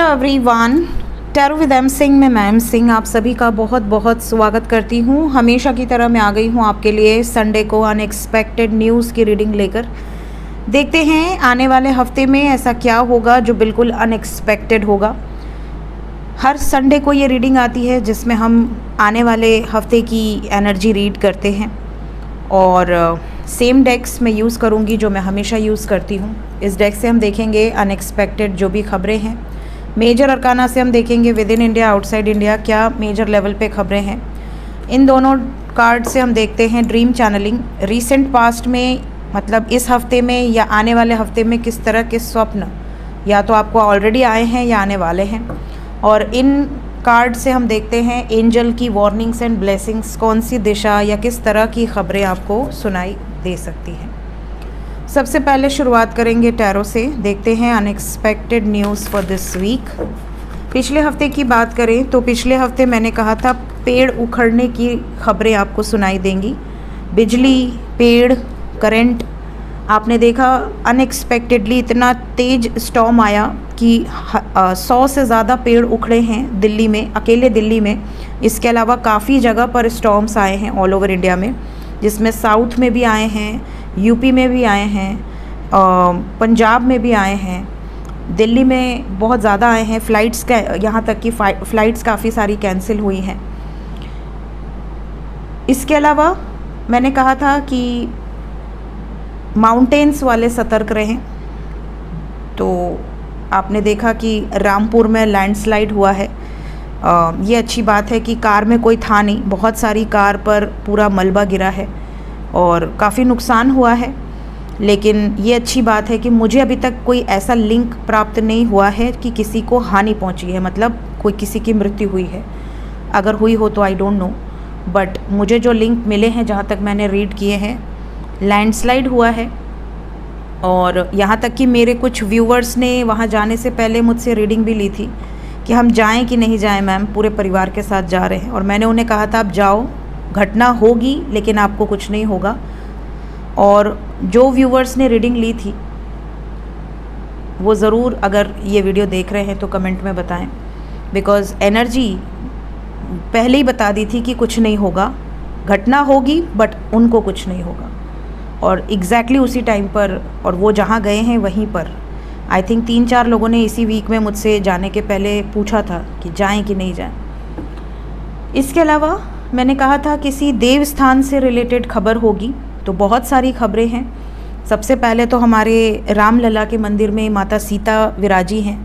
Hello everyone, tarot with M Singh में मैं M Singh आप सभी का बहुत बहुत स्वागत करती हूँ। हमेशा की तरह मैं आ गई हूँ आपके लिए संडे को अनएक्सपेक्टेड न्यूज़ की रीडिंग लेकर। देखते हैं आने वाले हफ्ते में ऐसा क्या होगा जो बिल्कुल अनएक्सपेक्टेड होगा। हर संडे को ये रीडिंग आती है जिसमें हम आने वाले हफ्ते की एनर्जी रीड करते हैं और सेम डेक्स मैं यूज़ करूँगी जो मैं हमेशा यूज़ करती हूँ। इस डेक से हम देखेंगे अनएक्सपेक्टेड जो भी खबरें हैं। मेजर अरकाना से हम देखेंगे with in India outside India क्या मेजर लेवल पे खबरें हैं। इन दोनों कार्ड से हम देखते हैं ड्रीम चैनलिंग रीसेंट पास्ट में, मतलब इस हफ्ते में या आने वाले हफ्ते में किस तरह के स्वप्न या तो आपको ऑलरेडी आए हैं या आने वाले हैं। और इन कार्ड से हम देखते हैं एंजल की वार्निंग्स एंड ब्लेसिंग्स, कौन सी दिशा या किस तरह की खबरें आपको सुनाई दे सकती हैं। सबसे पहले शुरुआत करेंगे टैरो से। देखते हैं unexpected news for this week. पिछले हफ्ते की बात करें तो पिछले हफ्ते मैंने कहा था पेड़ उखड़ने की खबरें आपको सुनाई देंगी। बिजली, पेड़, करंट, आपने देखा अनएक्सपेक्टेडली इतना तेज़ स्टॉर्म आया कि 100 से ज़्यादा पेड़ उखड़े हैं दिल्ली में, अकेले दिल्ली में। इसके अलावा काफ़ी जगह पर स्टॉर्म्स आए हैं ऑल ओवर इंडिया में, जिसमें साउथ में भी आए हैं, यूपी में भी आए हैं, पंजाब में भी आए हैं, दिल्ली में बहुत ज़्यादा आए हैं। फ़्लाइट्स का यहाँ तक कि फ़्लाइट्स काफ़ी सारी कैंसिल हुई हैं। इसके अलावा मैंने कहा था कि माउंटेन्स वाले सतर्क रहें, तो आपने देखा कि रामपुर में लैंडस्लाइड हुआ है। ये अच्छी बात है कि कार में कोई था नहीं, बहुत सारी कार पर पूरा मलबा गिरा है और काफ़ी नुकसान हुआ है। लेकिन ये अच्छी बात है कि मुझे अभी तक कोई ऐसा लिंक प्राप्त नहीं हुआ है कि किसी को हानि पहुंची है, मतलब कोई किसी की मृत्यु हुई है। अगर हुई हो तो आई डोंट नो, बट मुझे जो लिंक मिले हैं जहाँ तक मैंने रीड किए हैं, लैंडस्लाइड हुआ है। और यहाँ तक कि मेरे कुछ व्यूवर्स ने वहाँ जाने से पहले मुझसे रीडिंग भी ली थी कि हम जाएं कि नहीं जाएं मैम, पूरे परिवार के साथ जा रहे हैं। और मैंने उन्हें कहा था आप जाओ, घटना होगी लेकिन आपको कुछ नहीं होगा। और जो व्यूवर्स ने रीडिंग ली थी वो ज़रूर अगर ये वीडियो देख रहे हैं तो कमेंट में बताएं, बिकॉज़ एनर्जी पहले ही बता दी थी कि कुछ नहीं होगा, घटना होगी बट उनको कुछ नहीं होगा। और एग्जैक्टली उसी टाइम पर, और वो जहाँ गए हैं वहीं पर आई थिंक 3-4 लोगों ने इसी वीक में मुझसे जाने के पहले पूछा था कि जाएं कि नहीं जाएं। इसके अलावा मैंने कहा था किसी देव स्थान से रिलेटेड खबर होगी, तो बहुत सारी खबरें हैं। सबसे पहले तो हमारे रामलला के मंदिर में माता सीता विराजी हैं,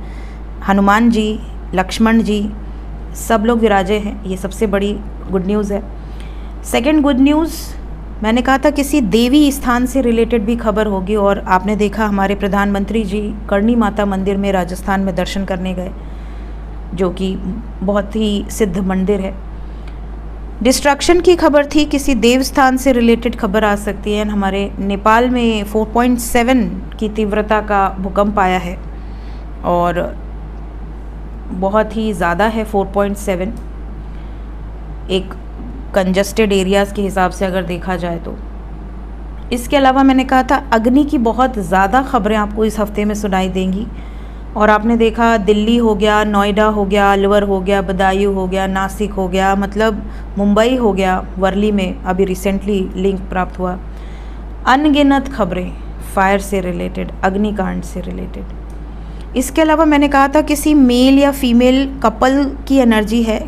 हनुमान जी, लक्ष्मण जी, सब लोग विराजे हैं। ये सबसे बड़ी गुड न्यूज़ है। सेकंड गुड न्यूज़, मैंने कहा था किसी देवी स्थान से रिलेटेड भी खबर होगी। और आपने देखा हमारे प्रधानमंत्री जी करणी माता मंदिर में राजस्थान में दर्शन करने गए, जो कि बहुत ही सिद्ध मंदिर है। डिस्ट्रक्शन की खबर थी, किसी देव स्थान से रिलेटेड खबर आ सकती है। हमारे नेपाल में 4.7 की तीव्रता का भूकंप आया है और बहुत ही ज़्यादा है 4.7, एक कंजस्टेड एरियाज़ के हिसाब से अगर देखा जाए तो। इसके अलावा मैंने कहा था अग्नि की बहुत ज़्यादा खबरें आपको इस हफ्ते में सुनाई देंगी। और आपने देखा दिल्ली हो गया, नोएडा हो गया, अलवर हो गया, बदायूं हो गया, नासिक हो गया, मतलब मुंबई हो गया, वर्ली में अभी रिसेंटली लिंक प्राप्त हुआ। अनगिनत खबरें फायर से रिलेटेड, अग्निकांड से रिलेटेड। इसके अलावा मैंने कहा था किसी मेल या फीमेल कपल की एनर्जी है,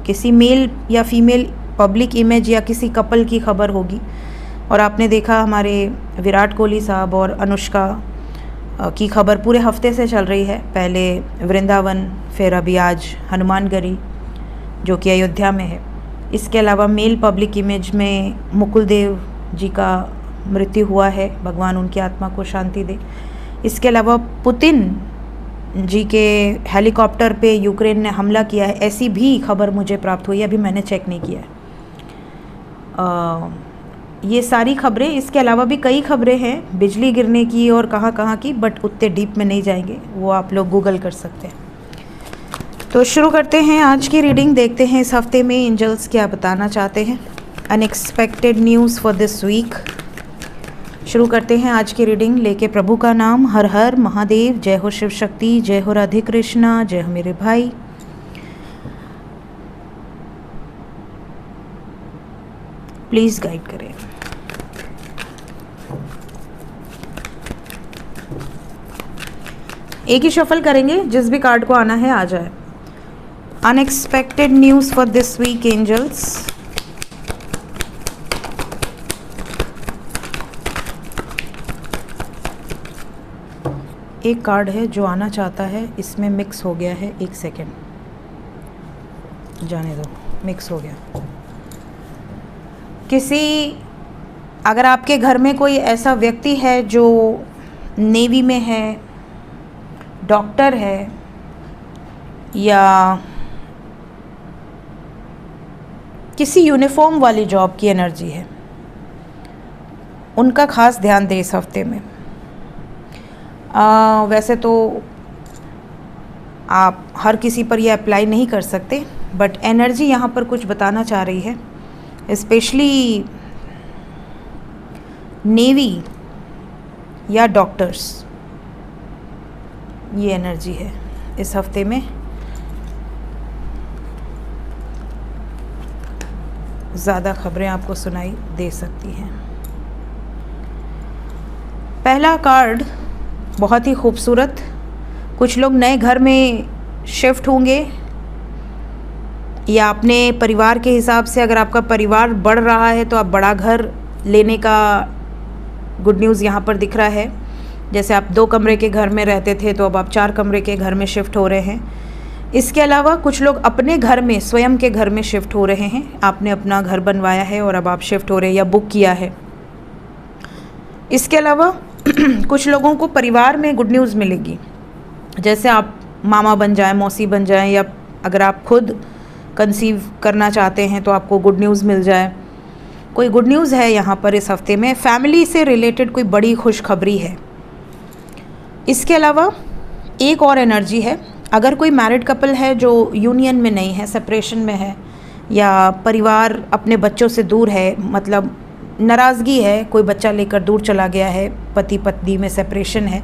किसी मेल या फीमेल पब्लिक इमेज या किसी कपल की खबर होगी। और आपने देखा हमारे विराट कोहली साहब और अनुष्का की खबर पूरे हफ्ते से चल रही है। पहले वृंदावन, फिर अभी आज हनुमानगढ़ी जो कि अयोध्या में है। इसके अलावा मेल पब्लिक इमेज में मुकुल देव जी का मृत्यु हुआ है, भगवान उनकी आत्मा को शांति दे। इसके अलावा पुतिन जी के हेलीकॉप्टर पे यूक्रेन ने हमला किया है, ऐसी भी खबर मुझे प्राप्त हुई, अभी मैंने चेक नहीं किया है। ये सारी खबरें, इसके अलावा भी कई खबरें हैं बिजली गिरने की और कहाँ कहाँ की, बट उतने डीप में नहीं जाएंगे, वो आप लोग गूगल कर सकते हैं। तो शुरू करते हैं आज की रीडिंग। देखते हैं इस हफ्ते में एंजल्स क्या बताना चाहते हैं। Unexpected news for this week. शुरू करते हैं आज की रीडिंग लेके प्रभु का नाम। हर हर महादेव, जय हो शिव शक्ति, जय हो राधे कृष्णा, जय हो मेरे भाई। प्लीज़ गाइड करें। एक ही शफल करेंगे, जिस भी कार्ड को आना है आ जाए। Unexpected news for this week angels. एक कार्ड है जो आना चाहता है, इसमें मिक्स हो गया है। एक सेकेंड, जाने दो, मिक्स हो गया। अगर आपके घर में कोई ऐसा व्यक्ति है जो नेवी में है, डॉक्टर है, या किसी यूनिफॉर्म वाली जॉब की एनर्जी है, उनका खास ध्यान दें इस हफ्ते में। वैसे तो आप हर किसी पर ये अप्लाई नहीं कर सकते, बट एनर्जी यहाँ पर कुछ बताना चाह रही है। स्पेशली नेवी या डॉक्टर्स, ये एनर्जी है इस हफ्ते में। ज़्यादा खबरें आपको सुनाई दे सकती हैं। पहला कार्ड बहुत ही खूबसूरत। कुछ लोग नए घर में शिफ्ट होंगे, या अपने परिवार के हिसाब से अगर आपका परिवार बढ़ रहा है तो आप बड़ा घर लेने का गुड न्यूज़ यहाँ पर दिख रहा है। जैसे आप 2 कमरे के घर में रहते थे तो अब आप 4 कमरे के घर में शिफ्ट हो रहे हैं। इसके अलावा कुछ लोग अपने घर में, स्वयं के घर में शिफ्ट हो रहे हैं। आपने अपना घर बनवाया है और अब आप शिफ्ट हो रहे हैं या बुक किया है। इसके अलावा कुछ लोगों को परिवार में गुड न्यूज़ मिलेगी, जैसे आप मामा बन जाएं, मौसी बन जाएं, या अगर आप खुद कंसीव करना चाहते हैं तो आपको गुड न्यूज़ मिल जाए। कोई गुड न्यूज़ है यहाँ पर इस हफ्ते में। फैमिली से रिलेटेड कोई बड़ी खुशखबरी है। इसके अलावा एक और एनर्जी है। अगर कोई मैरिड कपल है जो यूनियन में नहीं है, सेपरेशन में है, या परिवार अपने बच्चों से दूर है, मतलब नाराज़गी है, कोई बच्चा लेकर दूर चला गया है, पति पत्नी में सेपरेशन है,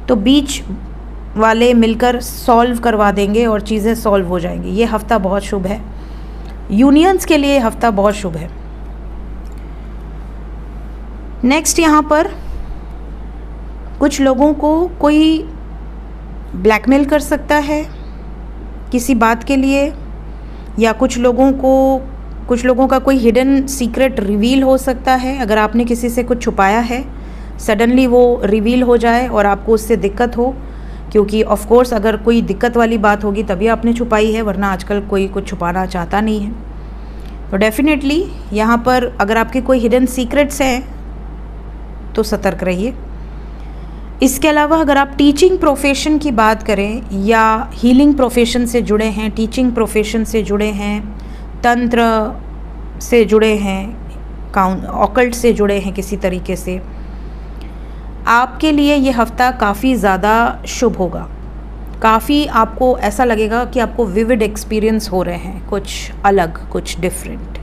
तो बीच वाले मिलकर सॉल्व करवा देंगे और चीज़ें सॉल्व हो जाएंगी। ये हफ़्ता बहुत शुभ है। यूनियंस के लिए हफ़्ता बहुत शुभ है। नेक्स्ट, यहाँ पर कुछ लोगों को कोई ब्लैकमेल कर सकता है किसी बात के लिए, या कुछ लोगों का कोई हिडन सीक्रेट रिवील हो सकता है। अगर आपने किसी से कुछ छुपाया है, सडनली वो रिवील हो जाए और आपको उससे दिक्कत हो, क्योंकि ऑफ कोर्स अगर कोई दिक्कत वाली बात होगी तभी आपने छुपाई है, वरना आजकल कोई कुछ छुपाना चाहता नहीं है। तो डेफिनेटली यहाँ पर अगर आपके कोई हिडन सीक्रेट्स हैं तो सतर्क रहिए। इसके अलावा अगर आप टीचिंग प्रोफेशन की बात करें, या हीलिंग प्रोफेशन से जुड़े हैं, टीचिंग प्रोफेशन से जुड़े हैं, तंत्र से जुड़े हैं, ऑकल्ट से जुड़े हैं किसी तरीके से, आपके लिए ये हफ़्ता काफ़ी ज़्यादा शुभ होगा। काफ़ी आपको ऐसा लगेगा कि आपको विविड एक्सपीरियंस हो रहे हैं, कुछ अलग, कुछ डिफरेंट।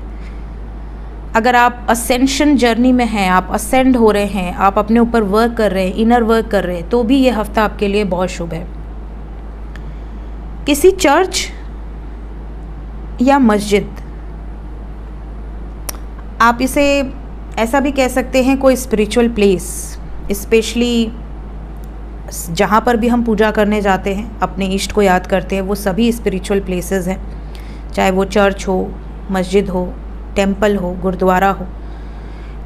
अगर आप असेंशन जर्नी में हैं, आप असेंड हो रहे हैं, आप अपने ऊपर वर्क कर रहे हैं, इनर वर्क कर रहे हैं, तो भी ये हफ़्ता आपके लिए बहुत शुभ है। किसी चर्च या मस्जिद, आप इसे ऐसा भी कह सकते हैं, कोई स्पिरिचुअल प्लेस, स्पेशली जहाँ पर भी हम पूजा करने जाते हैं, अपने इष्ट को याद करते हैं, वो सभी स्पिरिचुअल प्लेसेस हैं। चाहे वो चर्च हो, मस्जिद हो, टेंपल हो, गुरुद्वारा हो,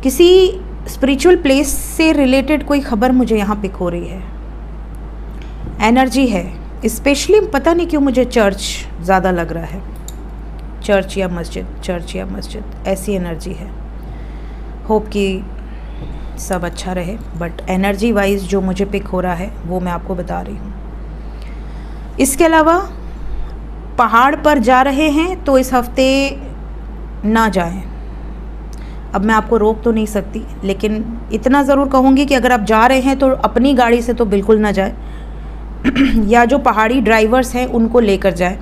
किसी स्पिरिचुअल प्लेस से रिलेटेड कोई खबर मुझे यहाँ पिक हो रही है, एनर्जी है। स्पेशली पता नहीं क्यों मुझे चर्च ज़्यादा लग रहा है, चर्च या मस्जिद, ऐसी एनर्जी है। होप कि सब अच्छा रहे, बट एनर्जी वाइज जो मुझे पिक हो रहा है वो मैं आपको बता रही हूँ। इसके अलावा पहाड़ पर जा रहे हैं तो इस हफ्ते ना जाएं। अब मैं आपको रोक तो नहीं सकती, लेकिन इतना ज़रूर कहूँगी कि अगर आप जा रहे हैं तो अपनी गाड़ी से तो बिल्कुल ना जाएं, या जो पहाड़ी ड्राइवर्स हैं उनको लेकर जाएं।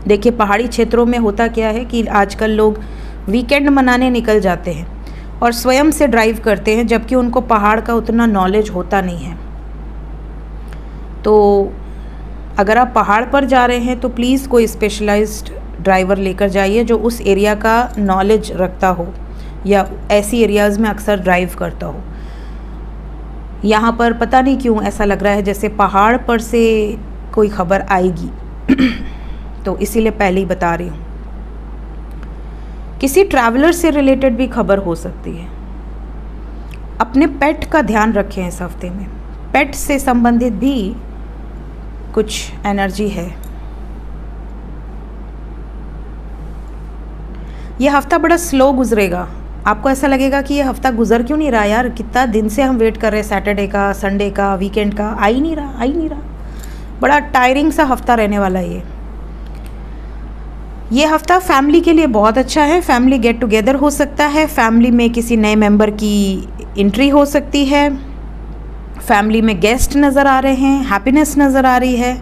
देखिए, पहाड़ी क्षेत्रों में होता क्या है कि आजकल लोग वीकेंड मनाने निकल जाते हैं और स्वयं से ड्राइव करते हैं, जबकि उनको पहाड़ का उतना नॉलेज होता नहीं है। तो अगर आप पहाड़ पर जा रहे हैं तो प्लीज़ कोई स्पेशलाइज्ड ड्राइवर लेकर जाइए जो उस एरिया का नॉलेज रखता हो या ऐसी एरियाज़ में अक्सर ड्राइव करता हो। यहाँ पर पता नहीं क्यों ऐसा लग रहा है जैसे पहाड़ पर से कोई खबर आएगी तो इसीलिए पहले ही बता रही हूँ। किसी ट्रैवलर से रिलेटेड भी खबर हो सकती है। अपने पेट का ध्यान रखें इस हफ्ते में। पेट से संबंधित भी कुछ एनर्जी है। यह हफ्ता बड़ा स्लो गुजरेगा। आपको ऐसा लगेगा कि ये हफ्ता गुजर क्यों नहीं रहा यार, कितना दिन से हम वेट कर रहे हैं, सैटरडे का, संडे का, वीकेंड का, आ ही नहीं रहा। बड़ा टायरिंग सा हफ्ता रहने वाला है ये हफ्ता फैमिली के लिए बहुत अच्छा है। फैमिली गेट टुगेदर हो सकता है, फैमिली में किसी नए मेंबर की एंट्री हो सकती है, फैमिली में गेस्ट नज़र आ रहे हैं, हैप्पीनेस नज़र आ रही है,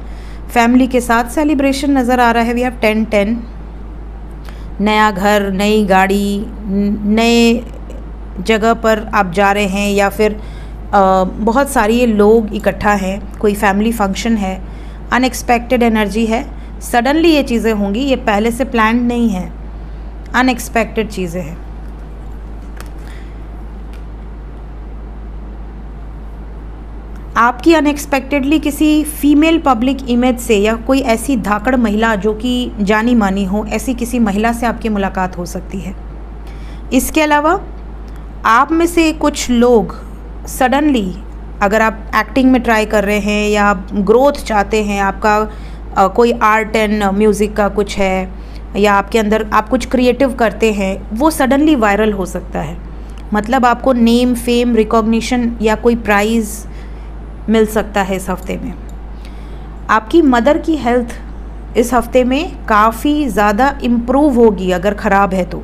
फैमिली के साथ सेलिब्रेशन नज़र आ रहा है। वी हैव 10-10, नया घर, नई गाड़ी, नए जगह पर आप जा रहे हैं या फिर बहुत सारी लोग इकट्ठा हैं, कोई फैमिली फंक्शन है, अनएक्सपेक्टेड एनर्जी है। सडनली ये चीज़ें होंगी, ये पहले से प्लान्ड नहीं है, अनएक्सपेक्टेड चीज़ें हैं। आपकी अनएक्सपेक्टेडली किसी फीमेल पब्लिक इमेज से या कोई ऐसी धाकड़ महिला जो कि जानी मानी हो, ऐसी किसी महिला से आपकी मुलाकात हो सकती है। इसके अलावा आप में से कुछ लोग सडनली, अगर आप एक्टिंग में ट्राई कर रहे हैं या आप ग्रोथ चाहते हैं, आपका कोई आर्ट एंड म्यूज़िक का कुछ है या आपके अंदर आप कुछ क्रिएटिव करते हैं, वो सडनली वायरल हो सकता है। मतलब आपको नेम, फेम, रिकॉग्निशन या कोई प्राइज़ मिल सकता है इस हफ्ते में। आपकी मदर की हेल्थ इस हफ्ते में काफ़ी ज़्यादा इम्प्रूव होगी अगर ख़राब है तो,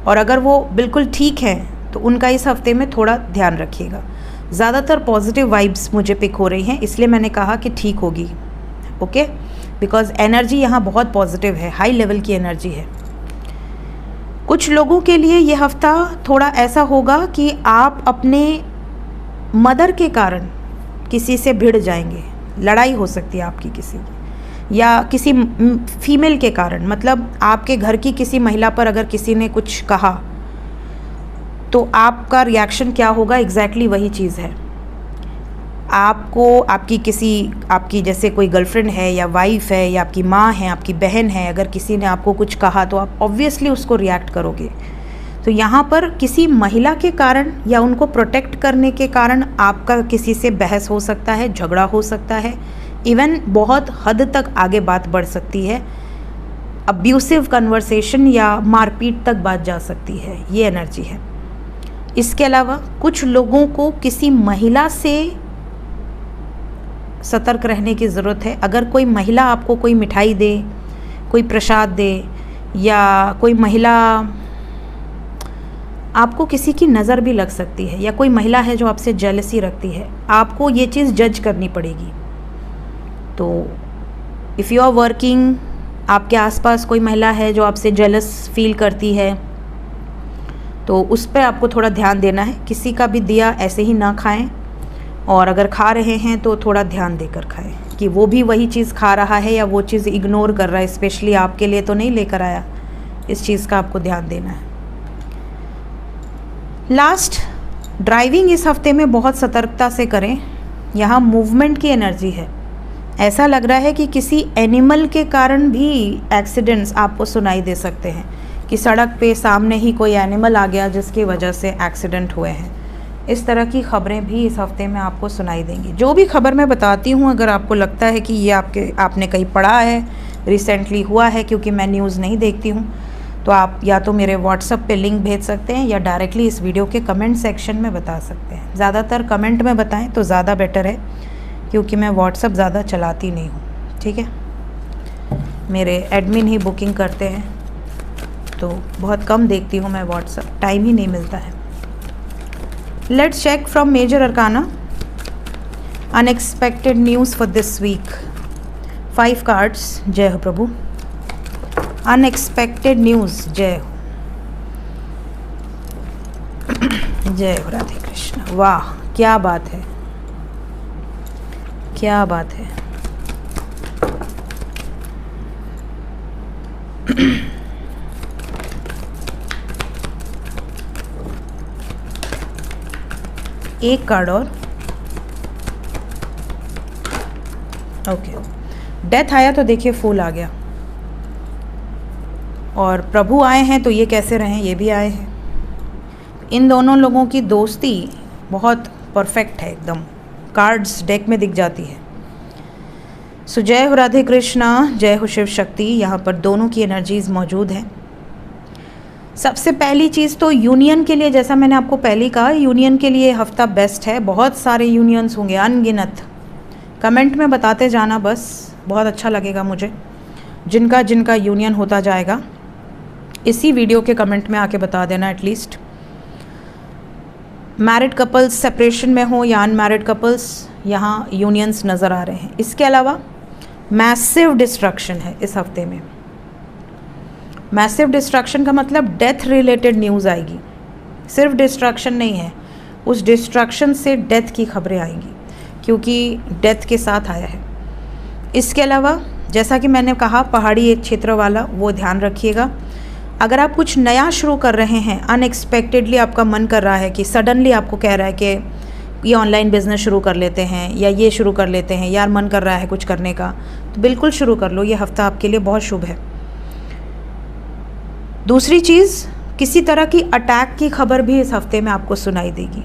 और अगर वो बिल्कुल ठीक है तो उनका इस हफ्ते में थोड़ा ध्यान रखिएगा। ज़्यादातर पॉजिटिव वाइब्स मुझे पिक हो रही हैं, इसलिए मैंने कहा कि ठीक होगी। ओके, बिकॉज़ एनर्जी यहाँ बहुत पॉजिटिव है, हाई लेवल की एनर्जी है। कुछ लोगों के लिए ये हफ्ता थोड़ा ऐसा होगा कि आप अपने मदर के कारण किसी से भिड़ जाएंगे, लड़ाई हो सकती है आपकी किसी की, या किसी फीमेल के कारण, मतलब आपके घर की किसी महिला पर अगर किसी ने कुछ कहा तो आपका रिएक्शन क्या होगा, एग्जैक्टली वही चीज़ है। आपको आपकी जैसे कोई गर्लफ्रेंड है या वाइफ है या आपकी माँ है, आपकी बहन है, अगर किसी ने आपको कुछ कहा तो आप ऑब्वियसली उसको रिएक्ट करोगे। तो यहाँ पर किसी महिला के कारण या उनको प्रोटेक्ट करने के कारण आपका किसी से बहस हो सकता है, झगड़ा हो सकता है, इवन बहुत हद तक आगे बात बढ़ सकती है, अब्यूसिव कन्वर्सेशन या मारपीट तक बात जा सकती है, ये एनर्जी है। इसके अलावा कुछ लोगों को किसी महिला से सतर्क रहने की ज़रूरत है। अगर कोई महिला आपको कोई मिठाई दे, कोई प्रसाद दे, या कोई महिला आपको किसी की नज़र भी लग सकती है, या कोई महिला है जो आपसे जेलसी रखती है, आपको ये चीज़ जज करनी पड़ेगी। तो इफ़ यू आर वर्किंग, आपके आसपास कोई महिला है जो आपसे जेलस फील करती है, तो उस पर आपको थोड़ा ध्यान देना है। किसी का भी दिया ऐसे ही ना खाएं, और अगर खा रहे हैं तो थोड़ा ध्यान देकर खाएं कि वो भी वही चीज़ खा रहा है या वो चीज़ इग्नोर कर रहा है, स्पेशली आपके लिए तो नहीं लेकर आया। इस चीज़ का आपको ध्यान देना है। लास्ट, ड्राइविंग इस हफ्ते में बहुत सतर्कता से करें। यहाँ मूवमेंट की एनर्जी है। ऐसा लग रहा है कि किसी एनिमल के कारण भी एक्सीडेंट्स आपको सुनाई दे सकते हैं, कि सड़क पे सामने ही कोई एनिमल आ गया जिसकी वजह से एक्सीडेंट हुए हैं। इस तरह की खबरें भी इस हफ्ते में आपको सुनाई देंगी। जो भी खबर मैं बताती हूँ, अगर आपको लगता है कि ये आपने कहीं पढ़ा है, रिसेंटली हुआ है, क्योंकि मैं न्यूज़ नहीं देखती हूँ, तो आप या तो मेरे व्हाट्सएप पे लिंक भेज सकते हैं या डायरेक्टली इस वीडियो के कमेंट सेक्शन में बता सकते हैं। ज़्यादातर कमेंट में बताएं तो ज़्यादा बेटर है, क्योंकि मैं व्हाट्सएप ज़्यादा चलाती नहीं हूँ। ठीक है, मेरे एडमिन ही बुकिंग करते हैं, तो बहुत कम देखती हूँ मैं व्हाट्सएप, टाइम ही नहीं मिलता है। Let's check from major arcana, unexpected news for this week. 5 cards. जय हो प्रभु। अनएक्सपेक्टेड न्यूज़, जय हो। जय राधे कृष्ण। वाह क्या बात है, क्या बात है। एक कार्ड और। ओके, डेथ आया तो देखिए फूल आ गया, और प्रभु आए हैं तो ये कैसे रहें, ये भी आए हैं। इन दोनों लोगों की दोस्ती बहुत परफेक्ट है एकदम, कार्ड्स डेक में दिख जाती है। सो जय हो राधे कृष्णा, जय हो शिव शक्ति। यहाँ पर दोनों की एनर्जीज मौजूद हैं। सबसे पहली चीज़ तो यूनियन के लिए, जैसा मैंने आपको पहले ही कहा, यूनियन के लिए हफ्ता बेस्ट है। बहुत सारे यूनियंस होंगे, अनगिनत। कमेंट में बताते जाना बस, बहुत अच्छा लगेगा मुझे। जिनका जिनका यूनियन होता जाएगा इसी वीडियो के कमेंट में आके बता देना एटलीस्ट। मैरिड कपल्स सेपरेशन में हो या अनमैरिड कपल्स, यहाँ यूनियंस नज़र आ रहे हैं। इसके अलावा मैसिव डिस्ट्रक्शन है इस हफ्ते में। मैसिव डिस्ट्रक्शन का मतलब डेथ रिलेटेड न्यूज़ आएगी। सिर्फ डिस्ट्रक्शन नहीं है, उस डिस्ट्रक्शन से डेथ की खबरें आएंगी, क्योंकि डेथ के साथ आया है। इसके अलावा जैसा कि मैंने कहा, पहाड़ी एक क्षेत्र वाला, वो ध्यान रखिएगा। अगर आप कुछ नया शुरू कर रहे हैं, अनएक्सपेक्टेडली आपका मन कर रहा है कि सडनली आपको कह रहा है कि ये ऑनलाइन बिज़नेस शुरू कर लेते हैं या ये शुरू कर लेते हैं, यार मन कर रहा है कुछ करने का, तो बिल्कुल शुरू कर लो। ये हफ्ता आपके लिए बहुत शुभ है। दूसरी चीज़, किसी तरह की अटैक की खबर भी इस हफ्ते में आपको सुनाई देगी,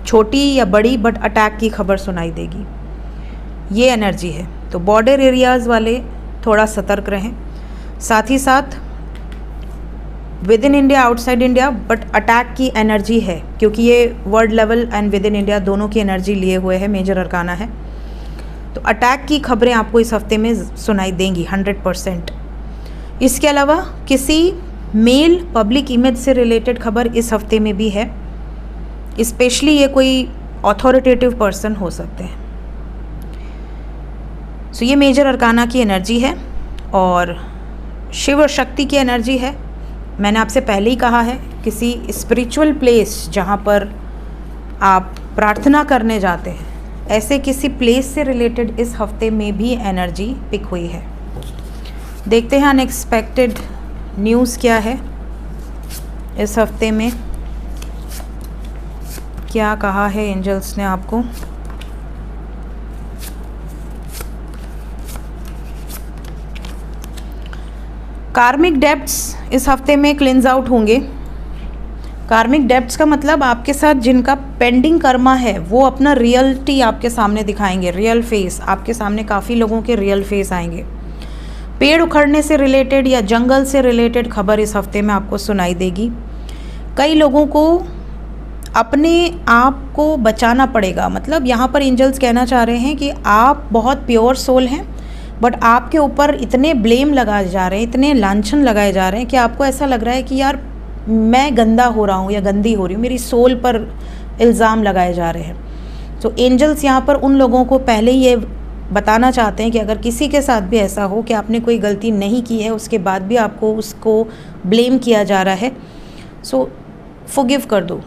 छोटी या बड़ी, बट अटैक की खबर सुनाई देगी। ये एनर्जी है। तो बॉर्डर एरियाज़ वाले थोड़ा सतर्क रहें। साथ ही साथ with in India, outside India, but attack की एनर्जी है, क्योंकि ये world level and with in India दोनों की एनर्जी लिए हुए है, मेजर अरकाना है। तो अटैक की खबरें आपको इस हफ्ते में सुनाई देंगी 100%। इसके अलावा किसी मेल पब्लिक इमेज से रिलेटेड खबर इस हफ्ते में भी है। स्पेशली ये कोई अथॉरिटेटिव पर्सन हो सकते हैं। सो ये मेजर अरकाना की एनर्जी है और शिव शक्ति की एनर्जी है। मैंने आपसे पहले ही कहा है, किसी स्पिरिचुअल प्लेस जहाँ पर आप प्रार्थना करने जाते हैं, ऐसे किसी प्लेस से रिलेटेड इस हफ्ते में भी एनर्जी पिक हुई है। देखते हैं अनएक्सपेक्टेड न्यूज़ क्या है इस हफ्ते में, क्या कहा है एंजल्स ने आपको। कार्मिक डेब्ट्स इस हफ्ते में क्लिंज आउट होंगे। कार्मिक डेब्ट्स का मतलब आपके साथ जिनका पेंडिंग कर्मा है वो अपना रियलिटी आपके सामने दिखाएंगे, रियल फेस आपके सामने। काफ़ी लोगों के रियल फेस आएंगे। पेड़ उखड़ने से रिलेटेड या जंगल से रिलेटेड खबर इस हफ्ते में आपको सुनाई देगी। कई लोगों को अपने आप को बचाना पड़ेगा। मतलब यहाँ पर एंजल्स कहना चाह रहे हैं कि आप बहुत प्योर सोल हैं, बट आपके ऊपर इतने ब्लेम लगाए जा रहे हैं, इतने लांछन लगाए जा रहे हैं कि आपको ऐसा लग रहा है कि यार मैं गंदा हो रहा हूँ या गंदी हो रही हूँ, मेरी सोल पर इल्ज़ाम लगाए जा रहे हैं। तो एंजल्स यहाँ पर उन लोगों को पहले ही ये बताना चाहते हैं कि अगर किसी के साथ भी ऐसा हो कि आपने कोई गलती नहीं की है, उसके बाद भी आपको उसको ब्लेम किया जा रहा है, सो फॉरगिव कर दो,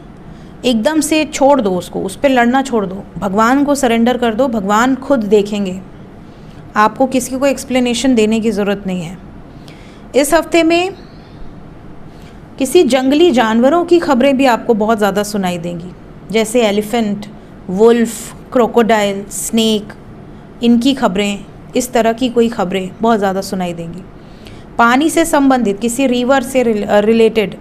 एकदम से छोड़ दो उसको, उस पर लड़ना छोड़ दो, भगवान को सरेंडर कर दो। भगवान खुद देखेंगे, आपको किसी को एक्सप्लेनेशन देने की ज़रूरत नहीं है। इस हफ्ते में किसी जंगली जानवरों की खबरें भी आपको बहुत ज़्यादा सुनाई देंगी, जैसे एलिफेंट, वुल्फ, क्रोकोडाइल, स्नेक, इनकी खबरें, इस तरह की कोई खबरें बहुत ज़्यादा सुनाई देंगी। पानी से संबंधित, किसी रिवर से रिलेटेड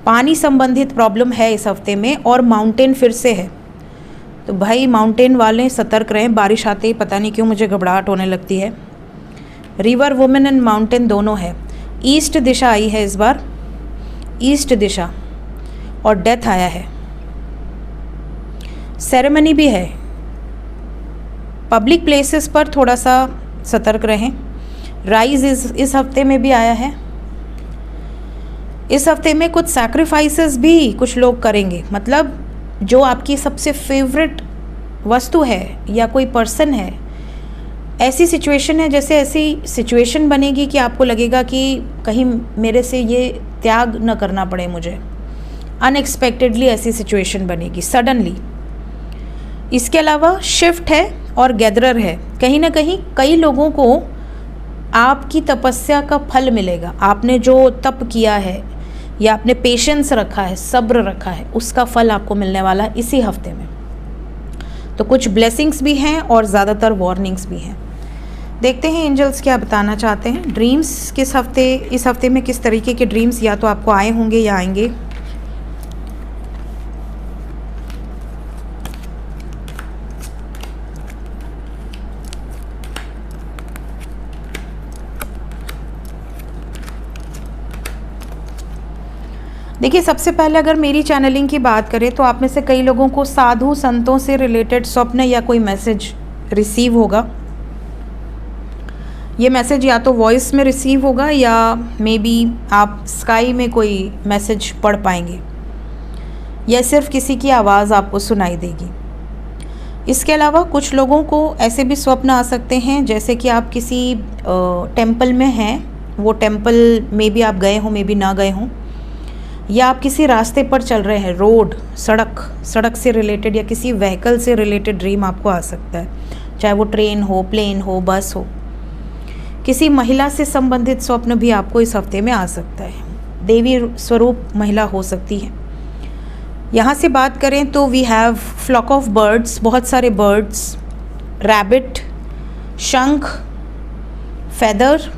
पानी संबंधित प्रॉब्लम है इस हफ्ते में, और माउंटेन फिर से है। तो भाई माउंटेन वाले सतर्क रहें। बारिश आते ही पता नहीं क्यों मुझे घबराहट होने लगती है। रिवर, वुमेन एंड माउंटेन दोनों है। ईस्ट दिशा आई है इस बार, ईस्ट दिशा, और डेथ आया है। सेरेमनी भी है। पब्लिक प्लेसेस पर थोड़ा सा सतर्क रहें। राइज इस हफ्ते में भी आया है। इस हफ्ते में कुछ सैक्रिफाइसेस भी कुछ लोग करेंगे। मतलब जो आपकी सबसे फेवरेट वस्तु है या कोई पर्सन है, ऐसी सिचुएशन है, जैसे ऐसी सिचुएशन बनेगी कि आपको लगेगा कि कहीं मेरे से ये त्याग न करना पड़े मुझे। अनएक्सपेक्टेडली ऐसी सिचुएशन बनेगी सडनली। इसके अलावा शिफ्ट है और गैदरर है। कहीं ना कहीं कई लोगों को आपकी तपस्या का फल मिलेगा। आपने जो तप किया है या आपने पेशेंस रखा है, सब्र रखा है, उसका फल आपको मिलने वाला है इसी हफ्ते में। तो कुछ ब्लेसिंग्स भी हैं और ज़्यादातर वार्निंग्स भी हैं। देखते हैं एंजल्स क्या बताना चाहते हैं। ड्रीम्स इस हफ्ते में किस तरीके के ड्रीम्स या तो आपको आए होंगे या आएंगे। देखिए, सबसे पहले अगर मेरी चैनलिंग की बात करें तो आप में से कई लोगों को साधु संतों से रिलेटेड स्वप्न या कोई मैसेज रिसीव होगा। ये मैसेज या तो वॉइस में रिसीव होगा या मे बी आप स्काई में कोई मैसेज पढ़ पाएंगे या सिर्फ किसी की आवाज़ आपको सुनाई देगी। इसके अलावा कुछ लोगों को ऐसे भी स्वप्न आ सकते हैं जैसे कि आप किसी टेम्पल में हैं, वो टेम्पल में भी आप गए हों, मे बी ना गए हों, या आप किसी रास्ते पर चल रहे हैं, रोड, सड़क से रिलेटेड या किसी व्हीकल से रिलेटेड ड्रीम आपको आ सकता है, चाहे वो ट्रेन हो, प्लेन हो, बस हो। किसी महिला से संबंधित स्वप्न भी आपको इस हफ्ते में आ सकता है। देवी स्वरूप महिला हो सकती है। यहाँ से बात करें तो we have flock of birds, बहुत सारे बर्ड्स, रैबिट, शंख, फेदर,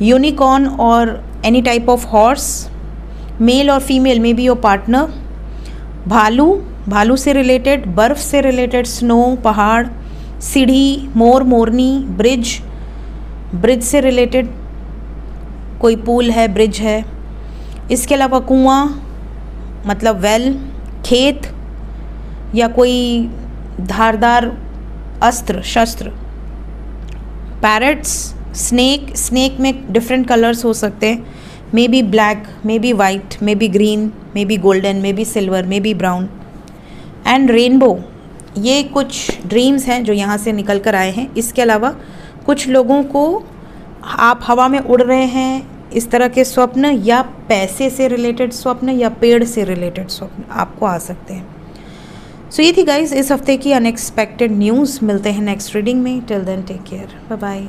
यूनिकॉर्न और any type of horse, male और फीमेल में बी योर पार्टनर, भालू से रिलेटेड, बर्फ़ से रिलेटेड, स्नो, पहाड़, सीढ़ी, मोर, मोरनी, ब्रिज से रिलेटेड कोई पुल है, ब्रिज है। इसके अलावा कुआं मतलब वेल, खेत या कोई धारदार अस्त्र, शस्त्र, पैरट्स, स्नेक में डिफरेंट कलर्स हो सकते हैं, may be black, may be white, may be green, may be golden, may be silver, may be brown and rainbow. ये कुछ ड्रीम्स हैं जो यहाँ से निकल कर आए हैं। इसके अलावा कुछ लोगों को आप हवा में उड़ रहे हैं, इस तरह के स्वप्न या पैसे से रिलेटेड स्वप्न या पेड़ से रिलेटेड स्वप्न आपको आ सकते हैं। सो ये थी गाइस इस हफ्ते की अनएक्सपेक्टेड न्यूज़। मिलते हैं नेक्स्ट रीडिंग में। Till then take care, bye bye.